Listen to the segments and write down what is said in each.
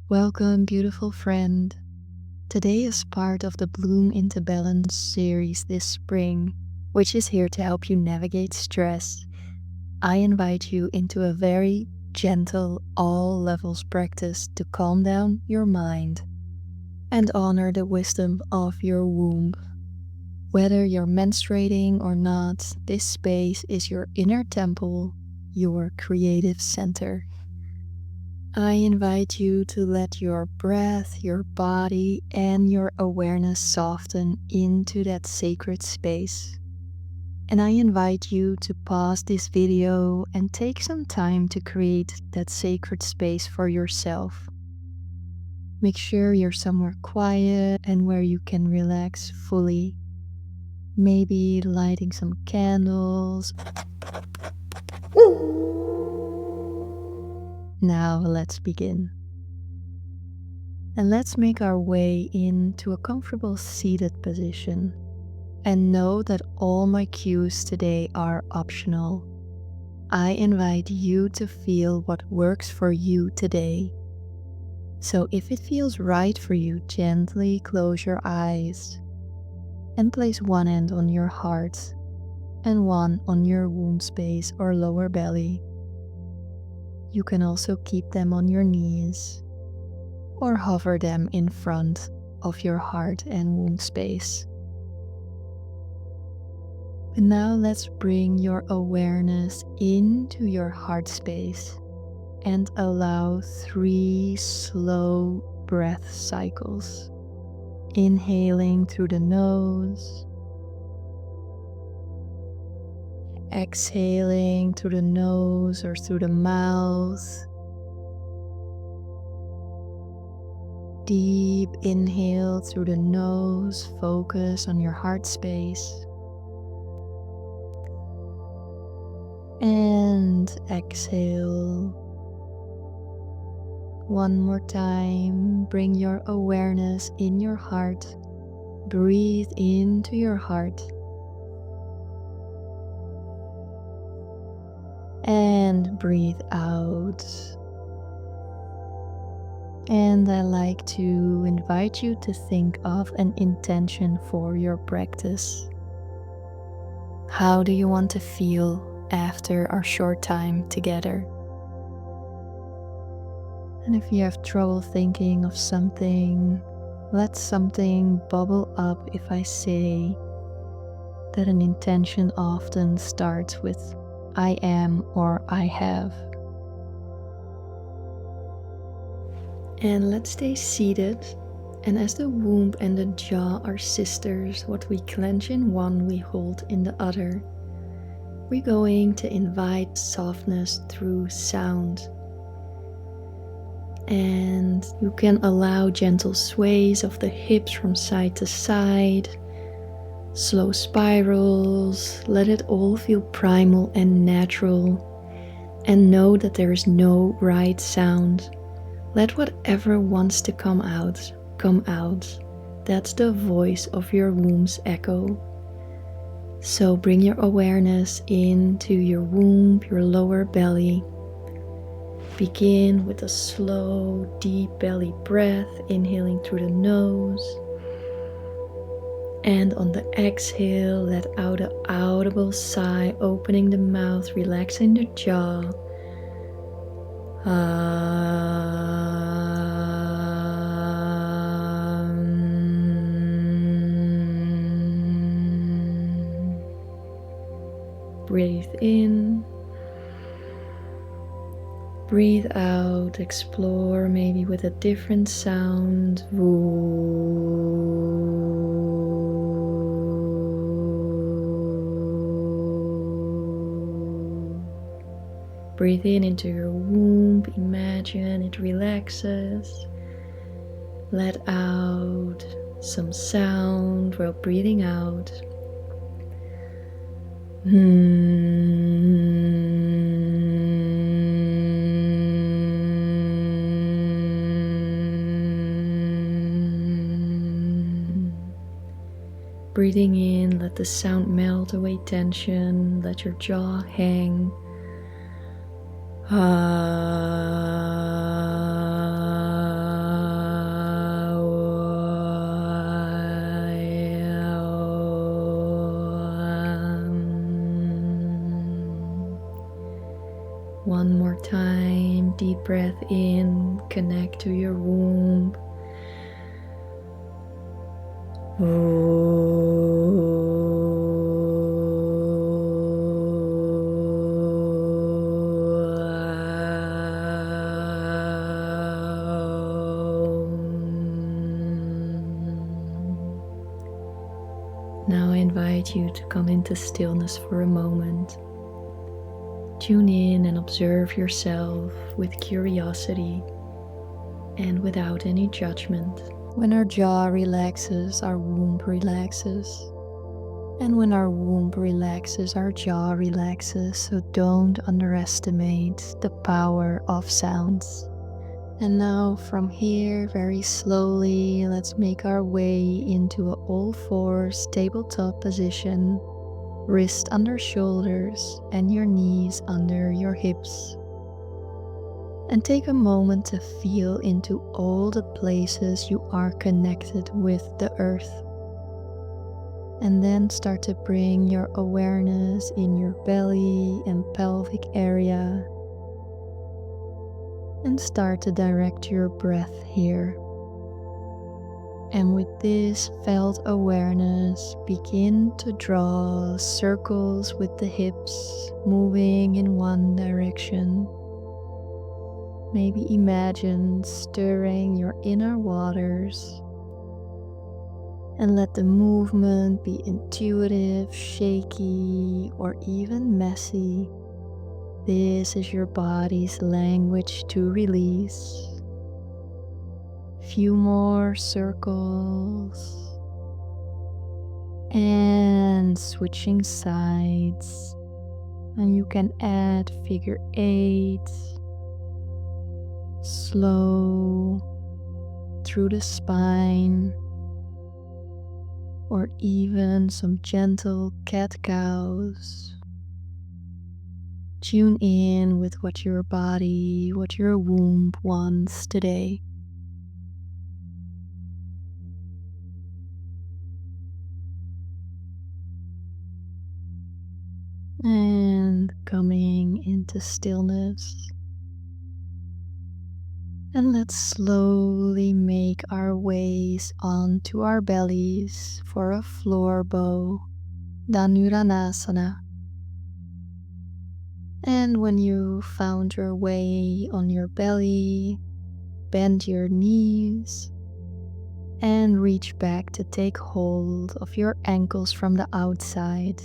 Welcome, beautiful friend. Today is part of the Bloom into Balance series this spring, which is here to help you navigate stress. I invite you into a very gentle, all levels practice to calm down your mind and honor the wisdom of your womb. Whether you're menstruating or not, this space is your inner temple, your creative center. I invite you to let your breath, your body, and your awareness soften into that sacred space. And I invite you to pause this video and take some time to create that sacred space for yourself. Make sure you're somewhere quiet and where you can relax fully. Maybe lighting some candles. Now let's begin. And let's make our way into a comfortable seated position. And know that all my cues today are optional. I invite you to feel what works for you today. So if it feels right for you, gently close your eyes and place one hand on your heart and one on your womb space or lower belly. You can also keep them on your knees or hover them in front of your heart and womb space. And now let's bring your awareness into your heart space and allow 3 slow breath cycles. Inhaling through the nose, exhaling through the nose or through the mouth. Deep inhale through the nose, focus on your heart space. And exhale. One more time, bring your awareness in your heart. Breathe into your heart. And breathe out. And I like to invite you to think of an intention for your practice. How do you want to feel after our short time together? And if you have trouble thinking of something, let something bubble up if I say that an intention often starts with I am or I have. And let's stay seated. And as the womb and the jaw are sisters, what we clench in one, we hold in the other. We're going to invite softness through sound. And you can allow gentle sways of the hips from side to side, slow spirals. Let it all feel primal and natural. And know that there is no right sound. Let whatever wants to come out, come out. That's the voice of your womb's echo. So bring your awareness into your womb, your lower belly. Begin with a slow, deep belly breath, inhaling through the nose. And on the exhale, let out an audible sigh, opening the mouth, relaxing the jaw. Breathe in. Breathe out, explore maybe with a different sound. Breathe in into your womb, imagine it relaxes. Let out some sound while breathing out. Breathing in, let the sound melt away tension, let your jaw hang. One more time, deep breath in, connect to your womb. Now I invite you to come into stillness for a moment. Tune in and observe yourself with curiosity and without any judgment. When our jaw relaxes, our womb relaxes. And when our womb relaxes, our jaw relaxes. So don't underestimate the power of sounds. And now from here, very slowly, let's make our way into an all fours tabletop position. Wrist under shoulders and your knees under your hips. And take a moment to feel into all the places you are connected with the earth. And then start to bring your awareness in your belly and pelvic area. And start to direct your breath here. And with this felt awareness, begin to draw circles with the hips, moving in one direction. Maybe imagine stirring your inner waters and let the movement be intuitive, shaky, or even messy. This is your body's language to release. Few more circles and switching sides, and you can add figure 8, slow through the spine, or even some gentle cat-cows. Tune in with what your body, what your womb wants today. And coming into stillness. And let's slowly make our ways onto our bellies for a floor bow, Dhanuranasana. And when you found your way on your belly, bend your knees and reach back to take hold of your ankles from the outside.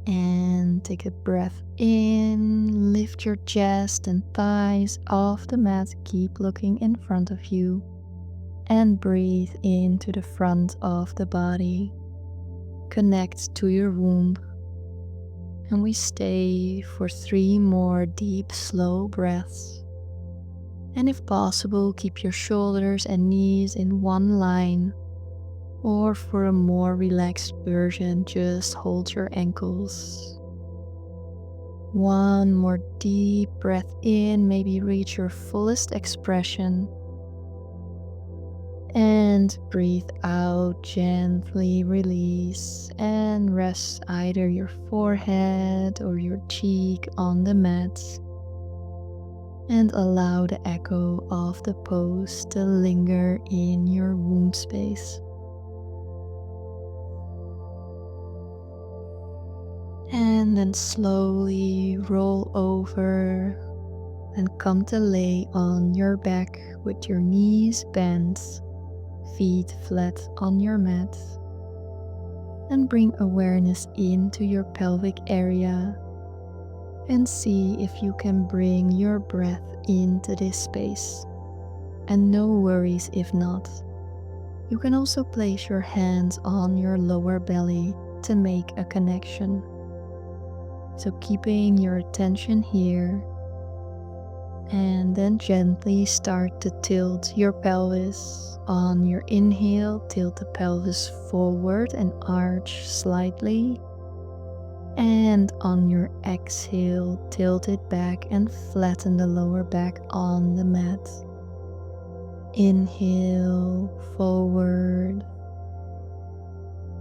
And take a breath in, lift your chest and thighs off the mat, keep looking in front of you, and breathe into the front of the body. Connect to your womb, and we stay for 3 more deep, slow breaths. And if possible, keep your shoulders and knees in one line. Or for a more relaxed version, just hold your ankles. 1 more deep breath in, maybe reach your fullest expression. And breathe out, gently release and rest either your forehead or your cheek on the mat. And allow the echo of the pose to linger in your womb space. And then slowly roll over and come to lay on your back with your knees bent, feet flat on your mat. And bring awareness into your pelvic area and see if you can bring your breath into this space. And no worries if not. You can also place your hands on your lower belly to make a connection. So keeping your attention here, and then gently start to tilt your pelvis. On your inhale, tilt the pelvis forward and arch slightly. And on your exhale, tilt it back and flatten the lower back on the mat. Inhale, forward.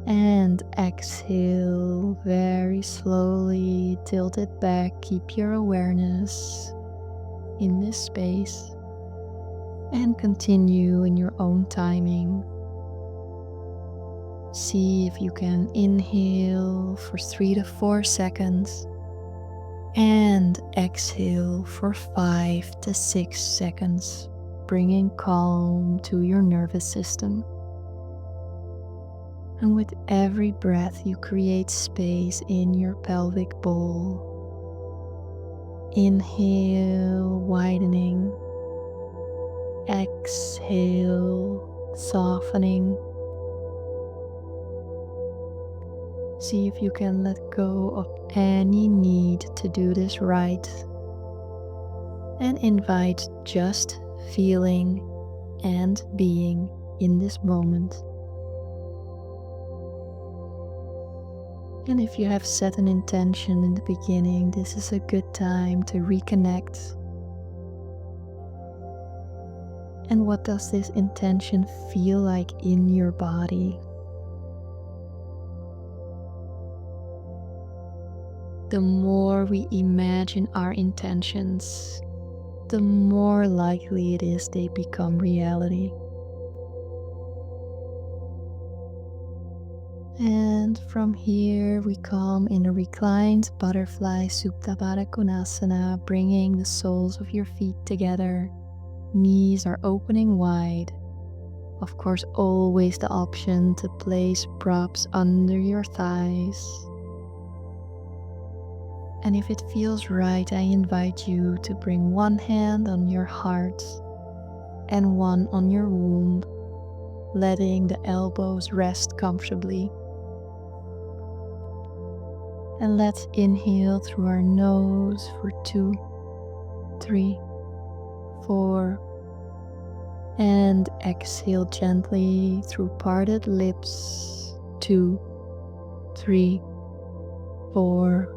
And exhale very slowly, tilt it back, keep your awareness in this space and continue in your own timing. See if you can inhale for 3 to 4 seconds and exhale for 5 to 6 seconds, bringing calm to your nervous system. And with every breath, you create space in your pelvic bowl. Inhale, widening. Exhale, softening. See if you can let go of any need to do this right. And invite just feeling and being in this moment. And if you have set an intention in the beginning, this is a good time to reconnect. And what does this intention feel like in your body? The more we imagine our intentions, the more likely it is they become reality. And from here we come in a reclined butterfly Supta Baddha Konasana, bringing the soles of your feet together. Knees are opening wide. Of course, always the option to place props under your thighs. And if it feels right, I invite you to bring one hand on your heart and one on your womb, letting the elbows rest comfortably. And let's inhale through our nose for 2, 3, 4. And exhale gently through parted lips. 2, 3, 4,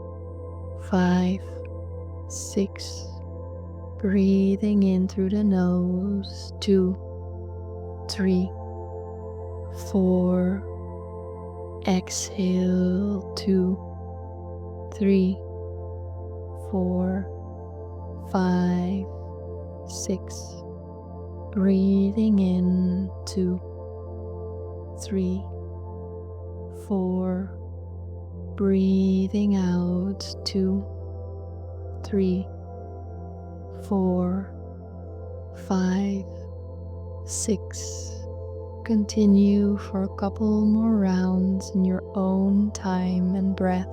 5, 6. Breathing in through the nose. 2, 3, 4. Exhale. 2, 3, 4, 5, 6. Breathing in. 2, 3, 4. Breathing out. 2, 3, 4, 5, 6. Continue for a couple more rounds in your own time and breath.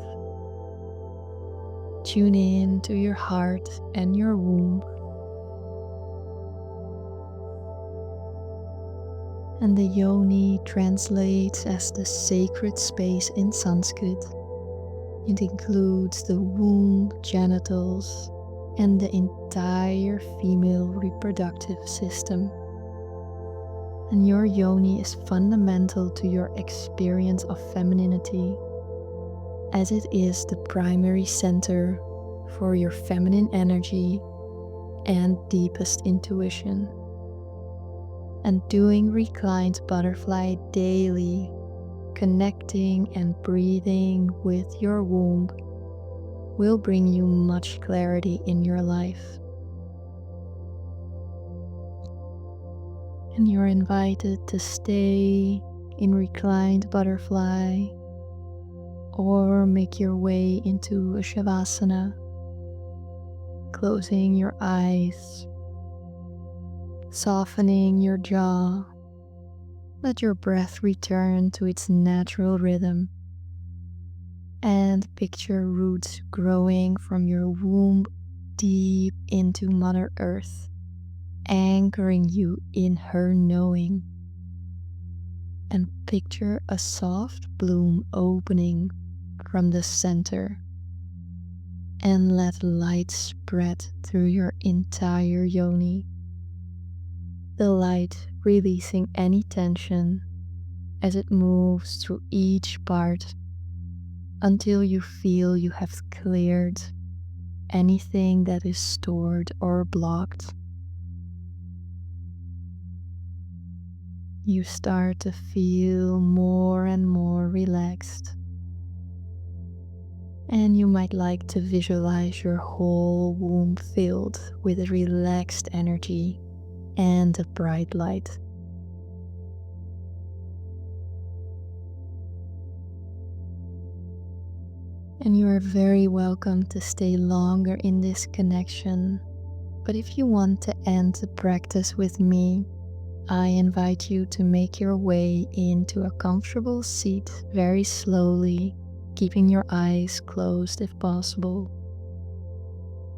Tune in to your heart and your womb. And the yoni translates as the sacred space in Sanskrit. It includes the womb, genitals, and the entire female reproductive system. And your yoni is fundamental to your experience of femininity, as it is the primary center for your feminine energy and deepest intuition. And doing reclined butterfly daily, connecting and breathing with your womb, will bring you much clarity in your life. And you're invited to stay in reclined butterfly or make your way into a Shavasana, closing your eyes, softening your jaw. Let your breath return to its natural rhythm, and picture roots growing from your womb deep into Mother Earth, anchoring you in her knowing. And picture a soft bloom opening from the center, and let light spread through your entire yoni. The light releasing any tension as it moves through each part until you feel you have cleared anything that is stored or blocked. you start to feel more and more relaxed. And you might like to visualize your whole womb filled with a relaxed energy and a bright light. And you are very welcome to stay longer in this connection. But if you want to end the practice with me, I invite you to make your way into a comfortable seat very slowly, keeping your eyes closed if possible.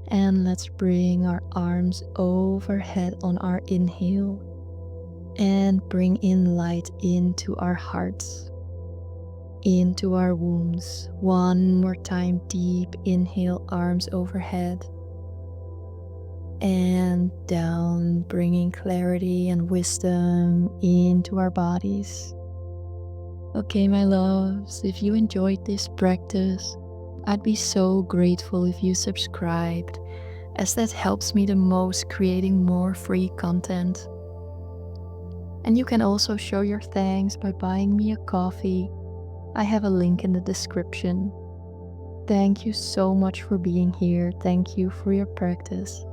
And let's bring our arms overhead on our inhale and bring in light into our hearts, into our wombs. One more time, deep inhale, arms overhead and down, bringing clarity and wisdom into our bodies. Okay, my loves, if you enjoyed this practice, I'd be so grateful if you subscribed, as that helps me the most creating more free content. And you can also show your thanks by buying me a coffee. I have a link in the description. Thank you so much for being here. Thank you for your practice.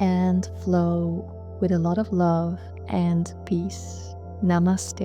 And flow with a lot of love and peace. Namaste.